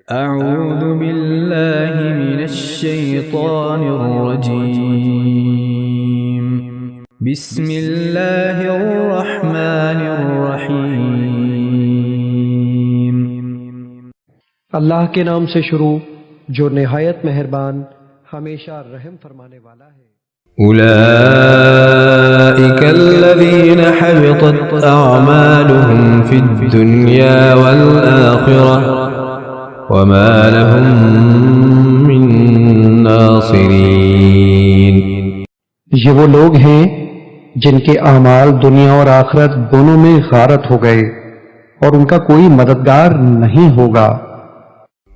اعوذ باللہ من الشیطان الرجیم بسم اللہ الرحمن الرحیم اللہ کے نام سے شروع جو نہایت مہربان ہمیشہ رحم فرمانے والا ہے۔ اولئک الذین حبطت اعمالهم فی الدنیا والآخرہ وما لهم من ناصرین۔ یہ وہ لوگ ہیں جن کے اعمال دنیا اور آخرت دونوں میں غارت ہو گئے اور ان کا کوئی مددگار نہیں ہوگا۔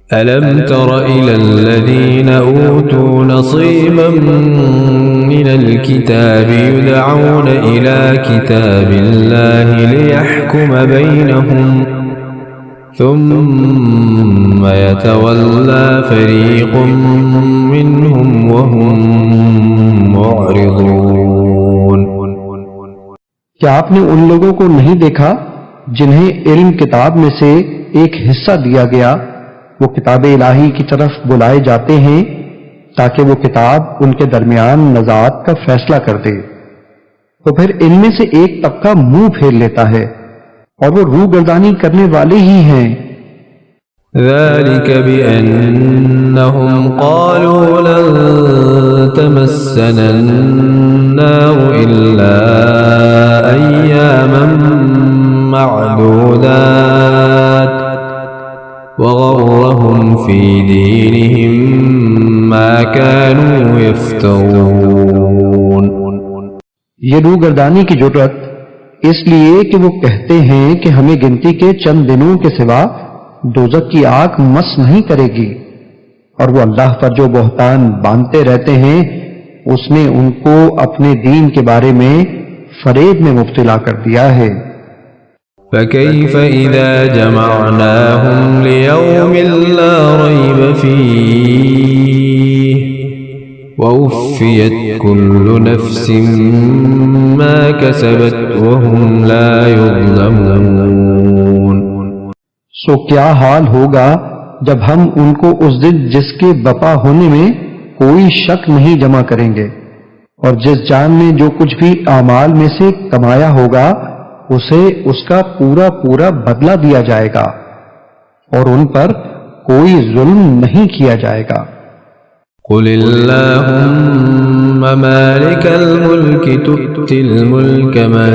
ألم تر إلى الذين أوتوا نصيبا من الكتاب يدعون إلى كتاب الله ليحكم بينهم ثم يتولى فريق منهم وهم معرضون۔ کیا آپ نے ان لوگوں کو نہیں دیکھا جنہیں علم کتاب میں سے ایک حصہ دیا گیا؟ وہ کتاب الہی کی طرف بلائے جاتے ہیں تاکہ وہ کتاب ان کے درمیان نزاعت کا فیصلہ کر دے، تو پھر ان میں سے ایک طبقہ منہ پھیر لیتا ہے اور وہ روگردانی کرنے والے ہی ہیں۔ ذلك بأنهم قالوا لن تمسنا النار إلا أياما معدودات وغرهم في دينهم ما كانوا يفترون۔ یہ روگردانی کی جرت اس لیے کہ وہ کہتے ہیں کہ ہمیں گنتی کے چند دنوں کے سوا دوزخ کی آگ مس نہیں کرے گی، اور وہ اللہ پر جو بہتان باندھتے رہتے ہیں اس نے ان کو اپنے دین کے بارے میں فریب میں مبتلا کر دیا ہے۔ فكيف إذا جمعناهم ليوم لا ريب فيه ووفيت كل نفس ما كسبت وهم لا يظلمون۔ سو کیا حال ہوگا جب ہم ان کو اس دن جس کے بپا ہونے میں کوئی شک نہیں جمع کریں گے، اور جس جان نے جو کچھ بھی اعمال میں سے کمایا ہوگا اسے اس کا پورا پورا بدلہ دیا جائے گا، اور ان پر کوئی ظلم نہیں کیا جائے گا۔ قل اللهم مالك الملك تؤتي الملك من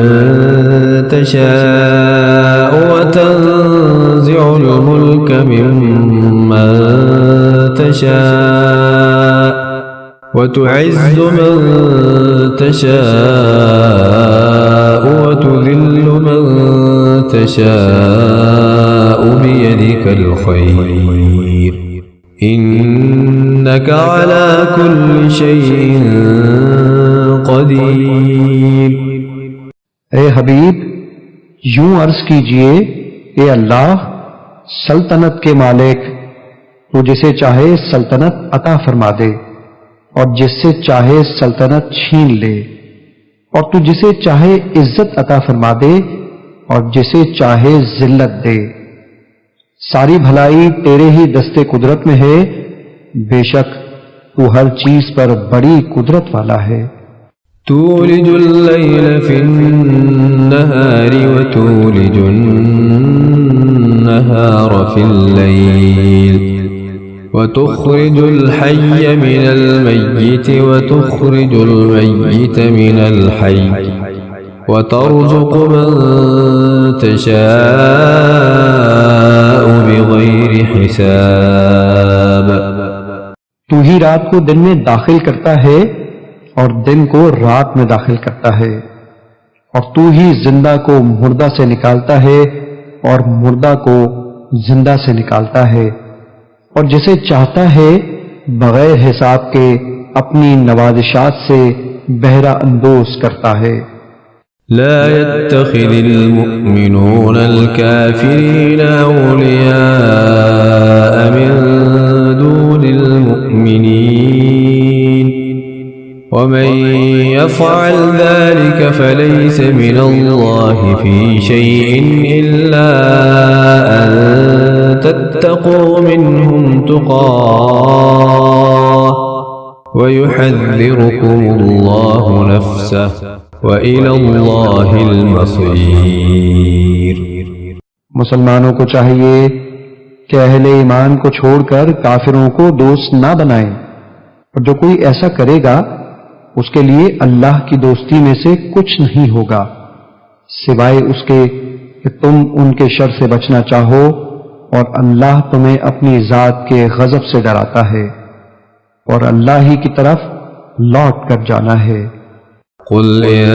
تشاء وتنزع الملك ممن تشاء وتعز من تشاء وتذل من تشاء بيدك الخير إنك على كل شيء قدير۔ اے حبیب یوں عرض کیجئے، اے اللہ سلطنت کے مالک، تو جسے چاہے سلطنت عطا فرما دے اور جس سے چاہے سلطنت چھین لے، اور تو جسے چاہے عزت عطا فرما دے اور جسے چاہے ذلت دے۔ ساری بھلائی تیرے ہی دستے قدرت میں ہے، بے شک تو ہر چیز پر بڑی قدرت والا ہے۔ تولج الليل في النهار وتولج النهار في الليل وتخرج الحي من الميت وتخرج الميت من الحي وترزق من تشاء بغير حساب۔ تو ہی رات کو دن میں داخل کرتا ہے اور دن کو رات میں داخل کرتا ہے، اور تو ہی زندہ کو مردہ سے نکالتا ہے اور مردہ کو زندہ سے نکالتا ہے، اور جسے چاہتا ہے بغیر حساب کے اپنی نوازشات سے بہرہ اندوز کرتا ہے۔ لا يتخذ المؤمنون الكافرين أولياء من دون المؤمنين ومن يفعل ذلك فليس من الله في شيء إلا أن فاتقوا منهم تقاه ويحذركم الله نفسه وإلى الله المصير۔ مسلمانوں کو چاہیے کہ اہل ایمان کو چھوڑ کر کافروں کو دوست نہ بنائیں، اور جو کوئی ایسا کرے گا اس کے لیے اللہ کی دوستی میں سے کچھ نہیں ہوگا سوائے اس کے کہ تم ان کے شر سے بچنا چاہو، اور اللہ تمہیں اپنی ذات کے غضب سے ڈراتا ہے، اور اللہ ہی کی طرف لوٹ کر جانا ہے۔ قل إن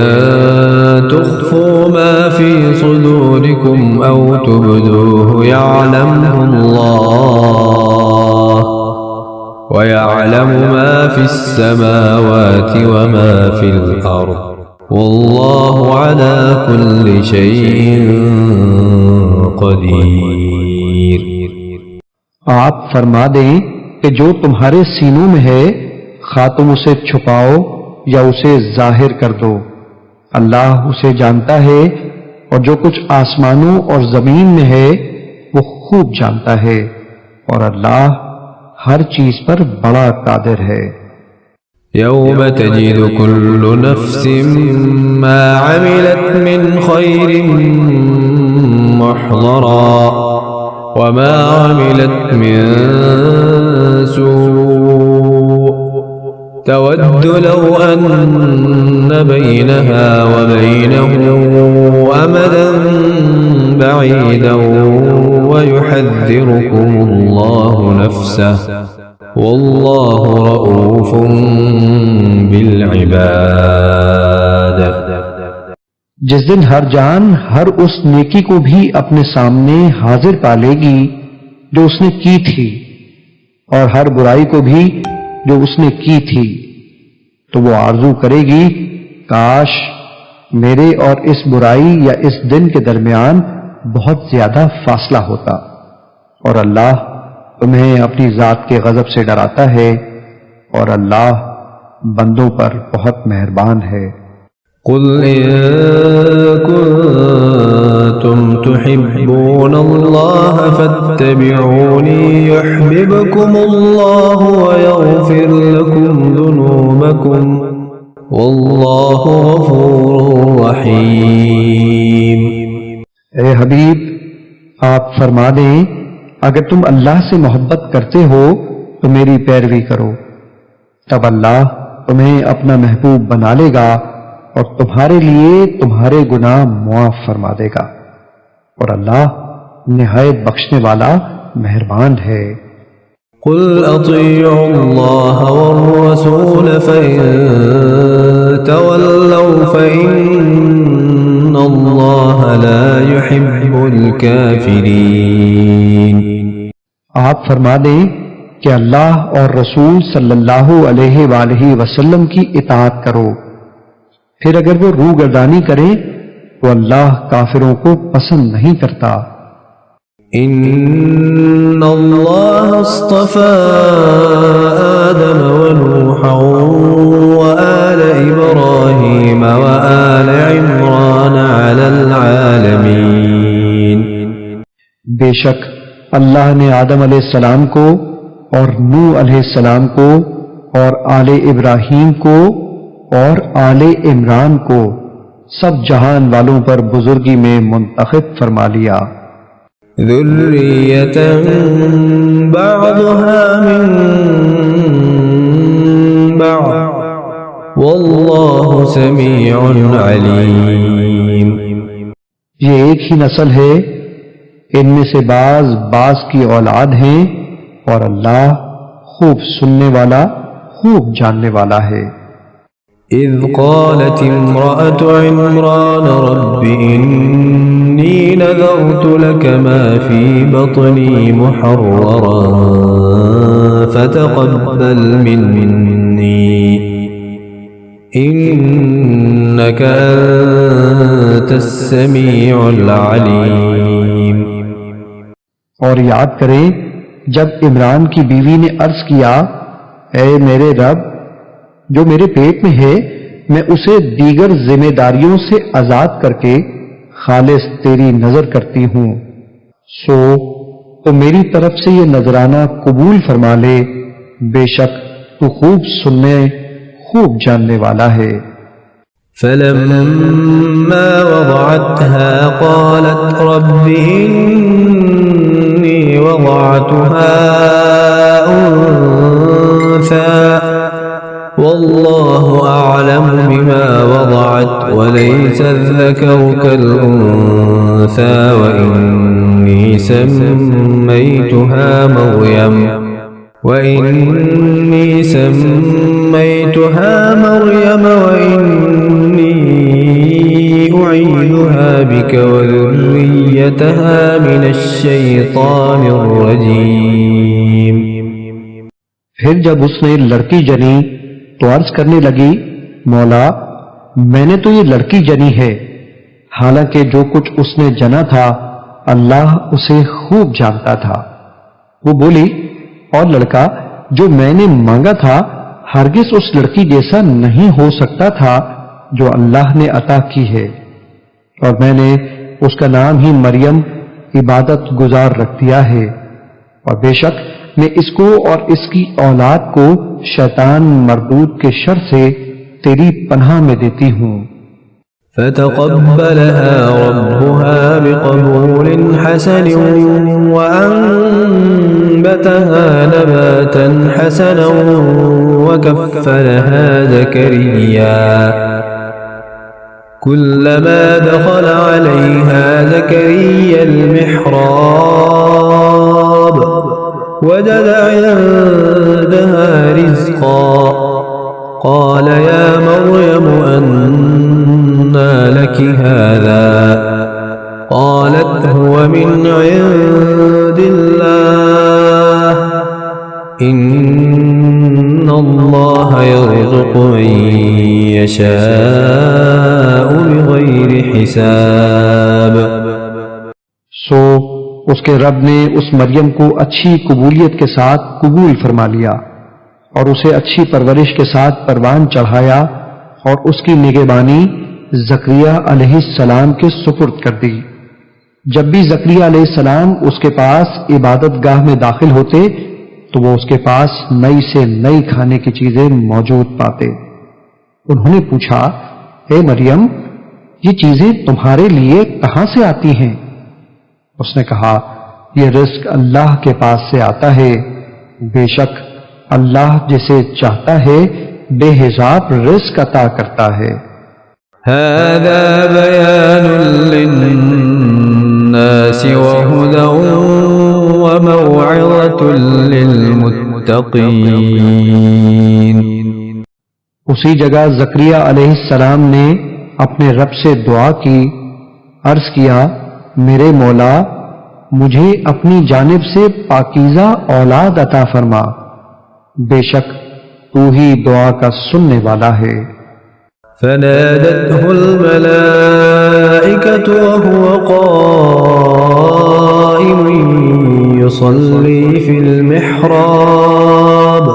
تخفوا ما في صدوركم أو تبدوه يعلمه الله ويعلم ما في السماوات وما في الأرض والله على كل شيء قدير۔ آپ فرما دیں کہ جو تمہارے سینوں میں ہے خواہ تم اسے چھپاؤ یا اسے ظاہر کر دو، اللہ اسے جانتا ہے، اور جو کچھ آسمانوں اور زمین میں ہے وہ خوب جانتا ہے، اور اللہ ہر چیز پر بڑا قادر ہے۔ يوم تجد كل نفس ما عملت من خير محضرا وما عملت من سوء تود لو أن بينها وبينه أمدا بعيدا ويحذركم الله نفسه والله رؤوف بالعباد۔ جس دن ہر جان ہر اس نیکی کو بھی اپنے سامنے حاضر پالے گی جو اس نے کی تھی، اور ہر برائی کو بھی جو اس نے کی تھی، تو وہ آرزو کرے گی کاش میرے اور اس برائی یا اس دن کے درمیان بہت زیادہ فاصلہ ہوتا، اور اللہ تمہیں اپنی ذات کے غضب سے ڈراتا ہے، اور اللہ بندوں پر بہت مہربان ہے۔ قل إن كنتم تحبون الله فاتبعوني يحببكم الله ويغفر لكم ذنوبكم والله غفور رحيم۔ اے حبیب، آپ فرما دیں اگر تم اللہ سے محبت کرتے ہو تو میری پیروی کرو، تب اللہ تمہیں اپنا محبوب بنا لے گا اور تمہارے لیے تمہارے گناہ معاف فرما دے گا، اور اللہ نہایت بخشنے والا مہربان ہے۔ قل اطیعوا اللہ والرسول فإن تولوا فإن اللہ لا يحب الكافرین۔ آپ فرما دیں کہ اللہ اور رسول صلی اللہ علیہ وآلہ وسلم کی اطاعت کرو، پھر اگر وہ روگردانی کرے تو اللہ کافروں کو پسند نہیں کرتا۔ ان اللہ اصطفى آدم ونوحا وآل ابراہیم وآل عمران علی العالمین۔ بے شک اللہ نے آدم علیہ السلام کو اور نوح علیہ السلام کو اور آل ابراہیم کو اور آل عمران کو سب جہان والوں پر بزرگی میں منتخب فرما لیا۔ ذریۃ بعضها من بعض واللہ سمیع علیم۔ یہ ایک ہی نسل ہے، ان میں سے بعض کی اولاد ہیں، اور اللہ خوب سننے والا خوب جاننے والا ہے۔ اذ قالت امرأة عمران رب انی نذرت لك ما في بطني محررا فتقبل مني انك انت السميع العليم۔ اور یاد کریں جب عمران کی بیوی نے عرض کیا، اے میرے رب، جو میرے پیٹ میں ہے میں اسے دیگر ذمہ داریوں سے آزاد کر کے خالص تیری نظر کرتی ہوں، سو تو میری طرف سے یہ نذرانہ قبول فرما لے، بے شک تو خوب سننے خوب جاننے والا ہے۔ فلما وضعتها قالت رب إني وضعتها أنثى والله أعلم بما وضعت وليس الذكر كالأنثى وإني سميتها مريم وإني أعيذها بك وذريتها من الشيطان الرجيم۔ پھر جب اس نے لڑکی جنی تو عرض کرنے لگی، مولا میں نے تو یہ لڑکی جنی ہے، حالانکہ جو کچھ اس نے جنا تھا اللہ اسے خوب جانتا تھا۔ وہ بولی، اور لڑکا جو میں نے مانگا تھا ہرگز اس لڑکی جیسا نہیں ہو سکتا تھا جو اللہ نے عطا کی ہے، اور میں نے اس کا نام ہی مریم عبادت گزار رکھ دیا ہے، اور بے شک میں اس کو اور اس کی اولاد کو شیطان مردود کے شر سے تیری پناہ میں دیتی ہوں۔ فتقبلها ربها بقبول حسن وأنبتها نباتا حسنا وكفلها زكريا كلما دخل عليها زكريا المحراب وجد عندها رزقا قال يا مريم أنى لك هذا قالت هو من عند الله إن الله يرزق من يشاء بغير حساب۔ سو اس کے رب نے اس مریم کو اچھی قبولیت کے ساتھ قبول فرما لیا اور اسے اچھی پرورش کے ساتھ پروان چڑھایا اور اس کی نگہبانی زکریا علیہ السلام کے سپرد کر دی۔ جب بھی زکریا علیہ السلام اس کے پاس عبادت گاہ میں داخل ہوتے تو وہ اس کے پاس نئی سے نئی کھانے کی چیزیں موجود پاتے۔ انہوں نے پوچھا، اے مریم یہ چیزیں تمہارے لیے کہاں سے آتی ہیں؟ اس نے کہا، یہ رزق اللہ کے پاس سے آتا ہے، بے شک اللہ جسے چاہتا ہے بے حساب رزق عطا کرتا ہے۔ هذا بيان للناس وهدى وموعظة للمتقين۔ اسی جگہ زکریا علیہ السلام نے اپنے رب سے دعا کی، عرض کیا، میرے مولا مجھے اپنی جانب سے پاکیزہ اولاد عطا فرما، بے شک تو ہی دعا کا سننے والا ہے۔ فنادته الملائكة وهو قائم يصلي في المحراب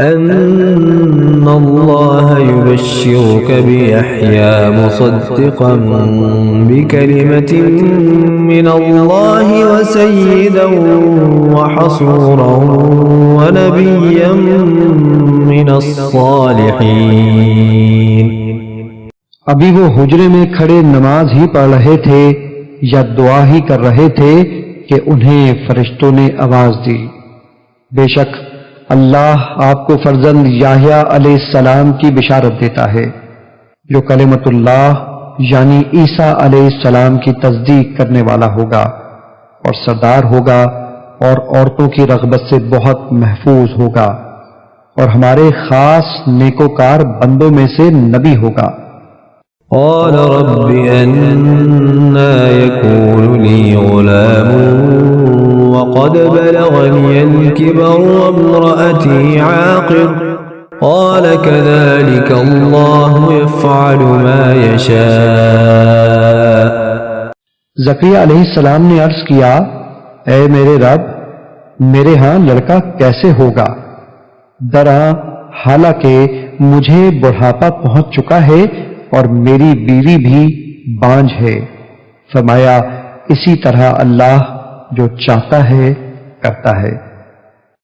أن الله يبشرك بيحيى مصدقا بكلمة من الله وسيدا وحصورا ونبيا من الصالحين۔ ابھی وہ حجرے میں کھڑے نماز ہی پڑھ رہے تھے یا دعا ہی کر رہے تھے کہ انہیں فرشتوں نے آواز دی، بے شک اللہ آپ کو فرزند یحییٰ علیہ السلام کی بشارت دیتا ہے جو کلمت اللہ یعنی عیسیٰ علیہ السلام کی تصدیق کرنے والا ہوگا اور سردار ہوگا اور عورتوں کی رغبت سے بہت محفوظ ہوگا اور ہمارے خاص نیکوکار بندوں میں سے نبی ہوگا۔ قال رب أنى يكون لي غلام وقد بلغني الكبر وامرأتي عاقر قال كذلك الله يفعل ما يشاء۔ زکریا علیہ السلام نے عرض کیا، اے میرے رب میرے ہاں لڑکا کیسے ہوگا؟ درا حالانکہ مجھے بڑھاپا پہنچ چکا ہے اور میری بیوی بھی بانجھ ہے۔ فرمایا اسی طرح اللہ جو چاہتا ہے کرتا ہے۔